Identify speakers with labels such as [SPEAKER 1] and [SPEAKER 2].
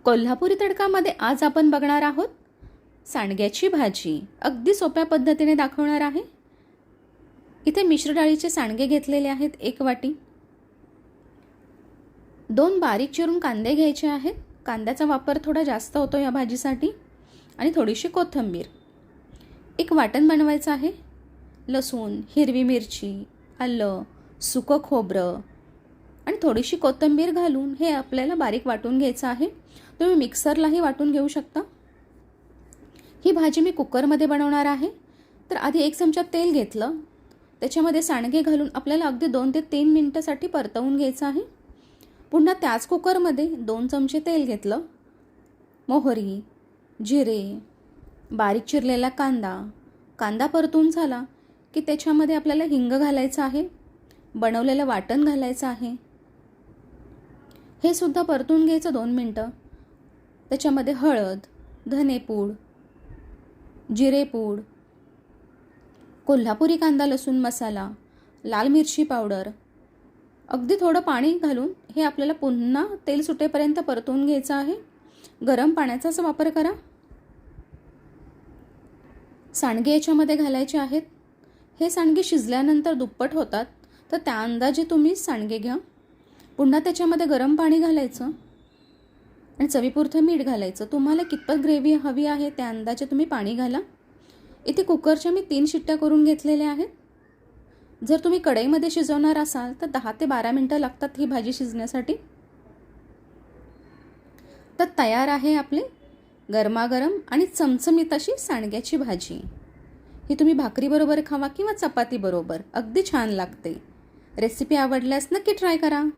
[SPEAKER 1] कोल्हापुरी तडकामध्ये आज आपण बघणार आहोत सांडग्याची भाजी. अगदी सोप्या पद्धतीने दाखवणार आहे. इथे मिश्र डाळीचे सांडगे घेतलेले आहेत 1 वाटी. 2 बारीक चिरून कांदे घ्यायचे आहेत. कांद्याचा वापर थोडा जास्त होतो या भाजीसाठी. आणि थोडीशी कोथिंबीर. एक वाटण बनवायचं आहे. लसूण, हिरवी मिरची, आलं, सुकं खोबरं आणि थोडीशी कोथिंबीर घालून हे आपल्याला बारीक वाटून घ्यायचं आहे. तुम्ही मिक्सरलाही वाटून घेऊ शकता. ही भाजी मी कुकरमध्ये बनवणार आहे. तर आधी 1 चमचा तेल घेतलं. त्याच्यामध्ये सांडगे घालून आपल्याला अगदी 2 ते 3 मिनिटासाठी परतवून घ्यायचं आहे. पुन्हा त्याच कुकरमध्ये 2 चमचे तेल घेतलं. मोहरी, जिरे, बारीक चिरलेला कांदा परतून झाला की त्याच्यामध्ये आपल्याला हिंग घालायचं आहे. बनवलेलं वाटण घालायचं आहे. हे सुद्धा परतून घ्यायचं 2 मिनटं. त्याच्यामध्ये हळद, धनेपूड, जिरेपूड, कोल्हापुरी कांदा लसूण मसाला, लाल मिरची पावडर, अगदी थोडं पाणी घालून हे आपल्याला पुन्हा तेल सुटेपर्यंत परतून घ्यायचं आहे. गरम पाण्याचाच वापर करा. सांडगे याच्यामध्ये घालायचे आहेत. हे सांडगे शिजल्यानंतर दुप्पट होतात, तर त्या अंदाजे तुम्ही सांडगे घ्या. पुन्हा त्याच्यामध्ये गरम पाणी घालायचं आणि चवीपुरतं मीठ घालायचं. तुम्हाला कितपत ग्रेव्ही हवी आहे त्या अंदाजे तुम्ही पाणी घाला. इथे कुकरच्या मी 3 शिट्ट्या करून घेतलेल्या आहेत. जर तुम्ही कढईमध्ये शिजवणार असाल तर 10 ते 12 मिनटं लागतात ही भाजी शिजण्यासाठी. तर तयार आहे आपली गरमागरम आणि चमचमीत अशी सांडग्याची भाजी. ही तुम्ही भाकरीबरोबर खावा किंवा चपातीबरोबर, अगदी छान लागते. रेसिपी आवडल्यास नक्की ट्राय करा.